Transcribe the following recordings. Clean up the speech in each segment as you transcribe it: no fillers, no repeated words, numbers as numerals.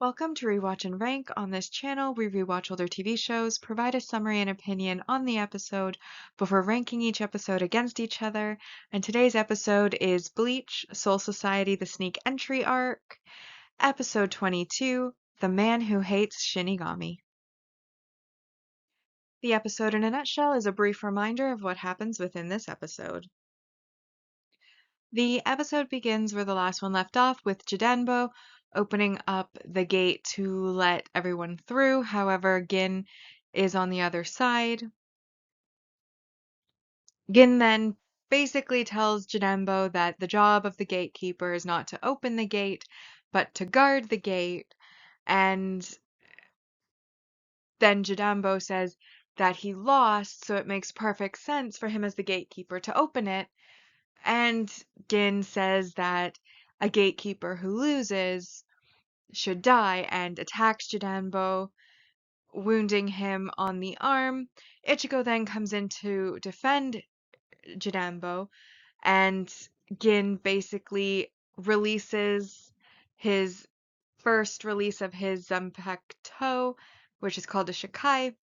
Welcome to Rewatch and Rank. On this channel, we rewatch older TV shows, provide a summary and opinion on the episode before ranking each episode against each other. And today's episode is Bleach, Soul Society, the Sneak Entry Arc, Episode 22, The Man Who Hates Shinigami. The episode in a nutshell is a brief reminder of what happens within this episode. The episode begins where the last one left off, with Jidenbo opening up the gate to let everyone through. However, Gin is on the other side. Gin then basically tells Jidenbo that the job of the gatekeeper is not to open the gate, but to guard the gate. And then Jidenbo says that he lost, so it makes perfect sense for him as the gatekeeper to open it. And Gin says that a gatekeeper who loses should die and attacks Jidanbo, wounding him on the arm. Ichigo then comes in to defend Jidanbo, and Gin basically releases his first release of his Zanpakuto, which is called a Shikai,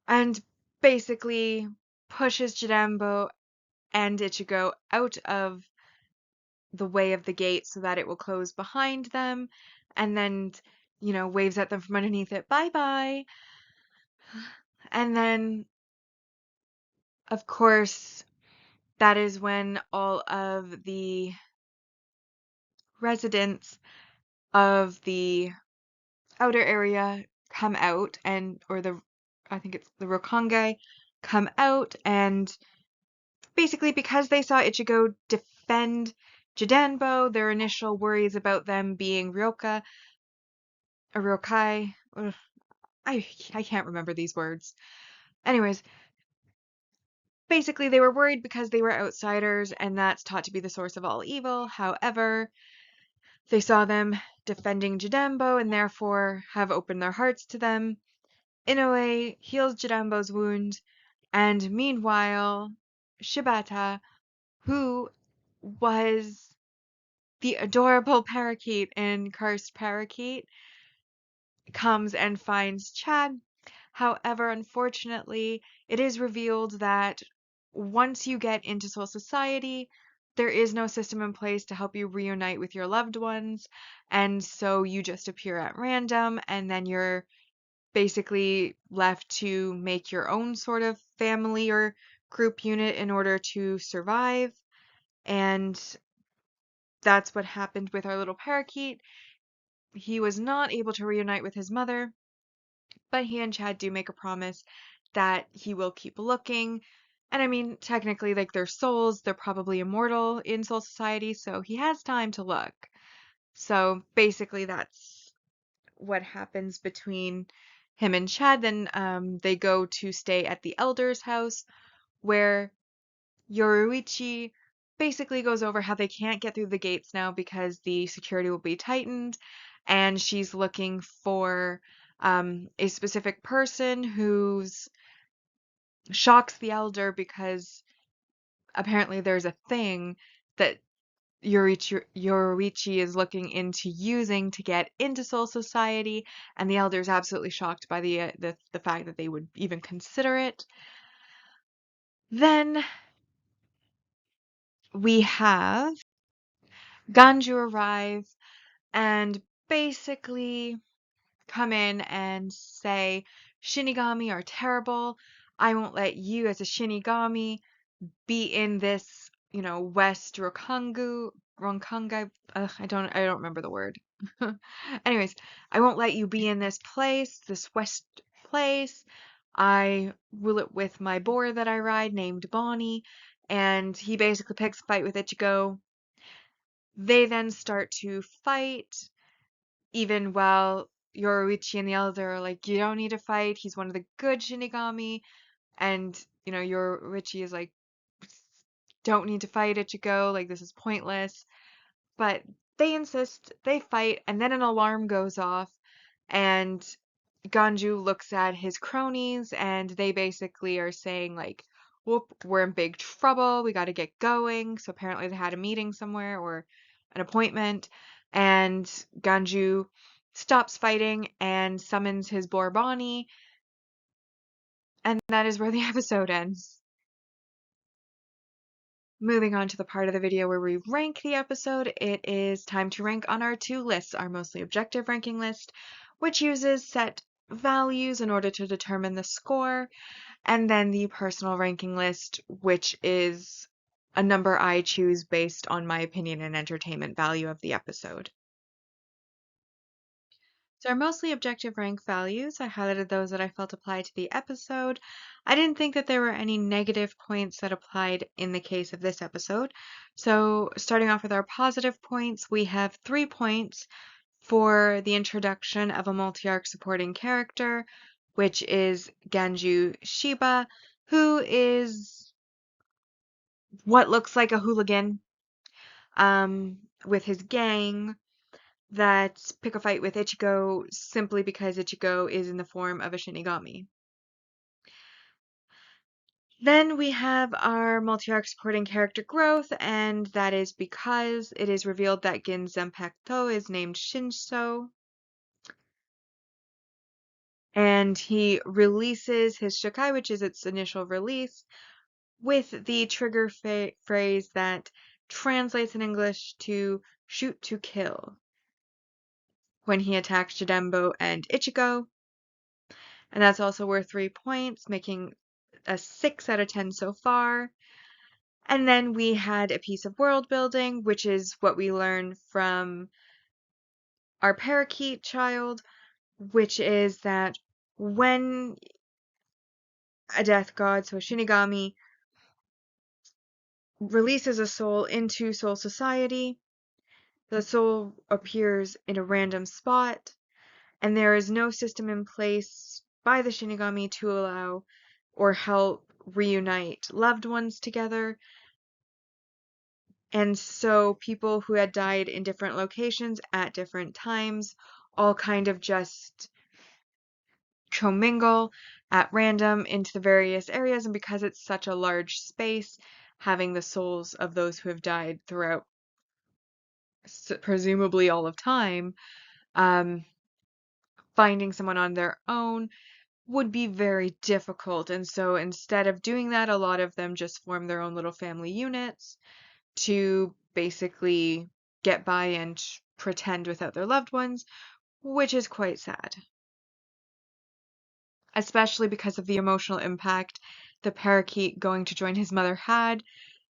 and basically pushes Jidanbo and Ichigo out of the way of the gate so that it will close behind them, and then, waves at them from underneath it, bye bye. And then, of course, that is when all of the residents of the outer area come out, I think it's the Rokongai come out, and basically because they saw Ichigo defend Jidanbo, their initial worries about them being Ryokai, I can't remember these words. Anyways, basically they were worried because they were outsiders, and that's taught to be the source of all evil. However, they saw them defending Jidanbo and therefore have opened their hearts to them. Inoue heals Jidanbo's wound, and meanwhile, Shibata, who was the adorable parakeet in Cursed Parakeet, comes and finds Chad. However, unfortunately, it is revealed that once you get into Soul Society, there is no system in place to help you reunite with your loved ones, and so you just appear at random, and then you're basically left to make your own sort of family or group unit in order to survive. And that's what happened with our little parakeet. He was not able to reunite with his mother, but he and Chad do make a promise that he will keep looking. And I mean, technically, like, their souls, they're probably immortal in Soul Society, so he has time to look. So basically, that's what happens between him and Chad. Then they go to stay at the Elder's house, where Yoruichi basically goes over how they can't get through the gates now because the security will be tightened, and she's looking for a specific person who's shocks the elder because apparently there's a thing that Yoruichi is looking into using to get into Soul Society, and the elder is absolutely shocked by the fact that they would even consider it. Then we have Ganju arrive and basically come in and say, Shinigami are terrible. I won't let you as a Shinigami be in this, West Ronkangai. I don't remember the word. Anyways, I won't let you be in this place, this West place. I rule it with my boar that I ride named Bonnie, and he basically picks a fight with Ichigo. They then start to fight, even while Yoruichi and the Elder are like, you don't need to fight, he's one of the good Shinigami, and, Yoruichi is like, don't need to fight Ichigo, like, this is pointless, but they insist, they fight, and then an alarm goes off, and Ganju looks at his cronies, and they basically are saying, like, whoop, we're in big trouble, we gotta get going, so apparently they had a meeting somewhere, or an appointment, and Ganju stops fighting and summons his boar Bonnie, and that is where the episode ends. Moving on to the part of the video where we rank the episode, it is time to rank on our two lists, our mostly objective ranking list, which uses set values in order to determine the score, and then the personal ranking list, which is a number I choose based on my opinion and entertainment value of the episode. So our mostly objective rank values, I highlighted those that I felt applied to the episode. I didn't think that there were any negative points that applied in the case of this episode. So starting off with our positive points, we have 3 points for the introduction of a multi-arc supporting character, which is Ganju Shiba, who is what looks like a hooligan with his gang that pick a fight with Ichigo simply because Ichigo is in the form of a Shinigami. Then we have our multi-arc supporting character growth, and that is because it is revealed that Gin Zanpakuto is named Shinso, and he releases his Shokai, which is its initial release, with the trigger phrase that translates in English to shoot to kill when he attacks Jidembo and Ichigo. And that's also worth 3 points, making a 6 out of 10 so far. And then we had a piece of world building, which is what we learn from our parakeet child, which is that when a death god, so a Shinigami, releases a soul into Soul Society, the soul appears in a random spot, and there is no system in place by the Shinigami to allow or help reunite loved ones together. And so people who had died in different locations at different times all kind of just commingle at random into the various areas. And because it's such a large space, having the souls of those who have died throughout presumably all of time, um, finding someone on their own would be very difficult. And so instead of doing that, a lot of them just form their own little family units to basically get by and pretend without their loved ones, which is quite sad. Especially because of the emotional impact the parakeet going to join his mother had,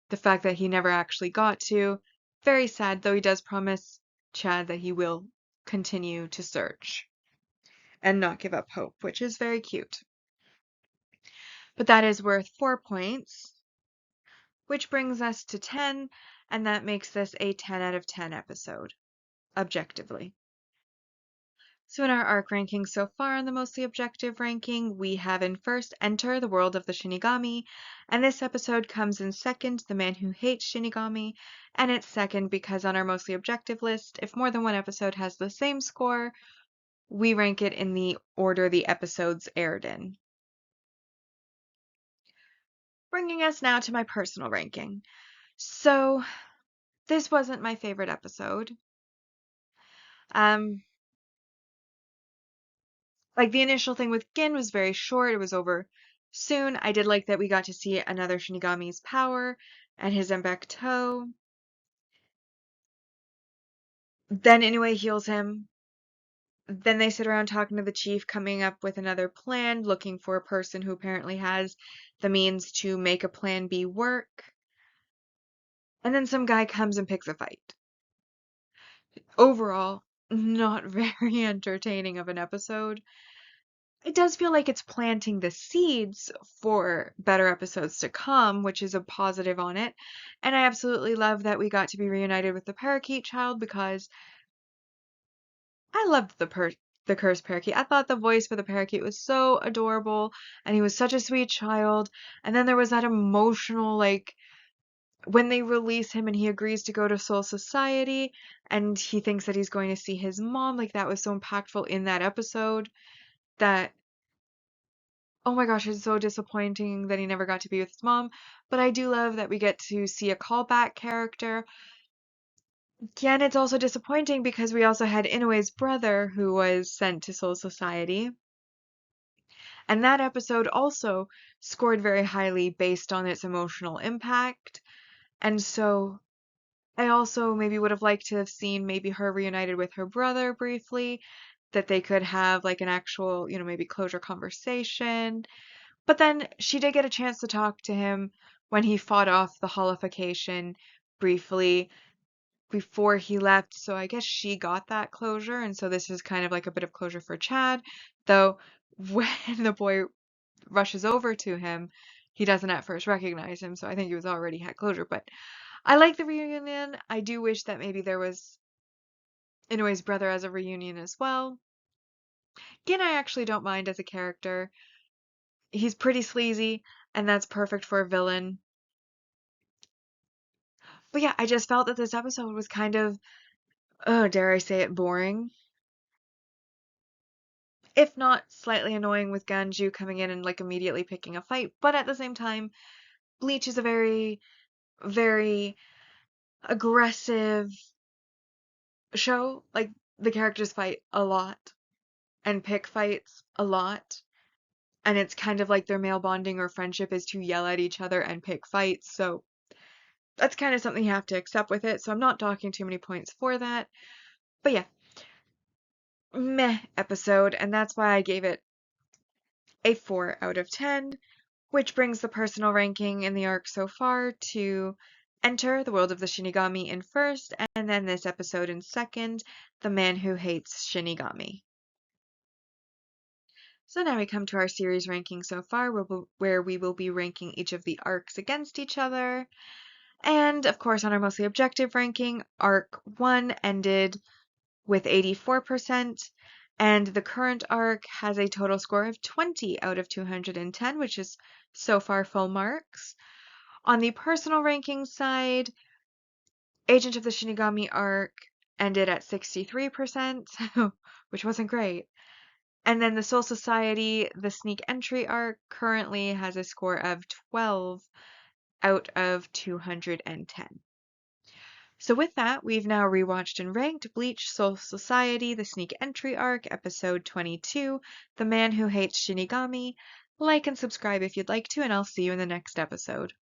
the fact that he never actually got to. Very sad, though he does promise Chad that he will continue to search and not give up hope, which is very cute. But that is worth 4 points, which brings us to 10, and that makes this a 10 out of 10 episode, objectively. So in our arc ranking so far in the mostly objective ranking, we have in first Enter the World of the Shinigami, and this episode comes in second, The Man Who Hates Shinigami, and it's second because on our mostly objective list, if more than one episode has the same score, we rank it in the order the episodes aired in. Bringing us now to my personal ranking. So this wasn't my favorite episode. Like the initial thing with Gin was very short, it was over soon. I did like that we got to see another Shinigami's power and his Zanpakuto. Then Inoue heals him. Then they sit around talking to the chief, coming up with another plan, looking for a person who apparently has the means to make a plan B work. And then some guy comes and picks a fight. Overall, not very entertaining of an episode. It does feel like it's planting the seeds for better episodes to come, which is a positive on it. And I absolutely love that we got to be reunited with the parakeet child because I loved the cursed parakeet. I thought the voice for the parakeet was so adorable and he was such a sweet child. And then there was that emotional, like, when they release him and he agrees to go to Soul Society and he thinks that he's going to see his mom, like that was so impactful in that episode that oh my gosh, it's so disappointing that he never got to be with his mom, but I do love that we get to see a callback character. Again, it's also disappointing because we also had Inoue's brother who was sent to Soul Society. And that episode also scored very highly based on its emotional impact. And so I also maybe would have liked to have seen maybe her reunited with her brother briefly, that they could have like an actual, maybe closure conversation. But then she did get a chance to talk to him when he fought off the holification briefly before he left. So I guess she got that closure. And so this is kind of like a bit of closure for Chad. Though when the boy rushes over to him, he doesn't at first recognize him. So I think he was already had closure. But I like the reunion. I do wish that maybe there was Inoue's brother as a reunion as well. Gin I actually don't mind as a character. He's pretty sleazy, and that's perfect for a villain. But yeah, I just felt that this episode was kind of, dare I say it, boring. If not slightly annoying with Ganju coming in and like immediately picking a fight. But at the same time, Bleach is a very, very aggressive show. Like the characters fight a lot and pick fights a lot. And it's kind of like their male bonding or friendship is to yell at each other and pick fights. So that's kind of something you have to accept with it. So I'm not docking too many points for that. But yeah, meh episode. And that's why I gave it a 4 out of 10, which brings the personal ranking in the arc so far to Enter the World of the Shinigami in first, and then this episode in second, The Man Who Hates Shinigami. So now we come to our series ranking so far, where we will be ranking each of the arcs against each other. And of course, on our mostly objective ranking, Arc 1 ended with 84%, and the current arc has a total score of 20 out of 210, which is so far full marks. On the personal ranking side, Agent of the Shinigami arc ended at 63%, which wasn't great. And then the Soul Society, the Sneak Entry arc, currently has a score of 12 out of 210. So with that, we've now rewatched and ranked Bleach Soul Society, the Sneak Entry arc, episode 22, The Man Who Hates Shinigami. Like and subscribe if you'd like to, and I'll see you in the next episode.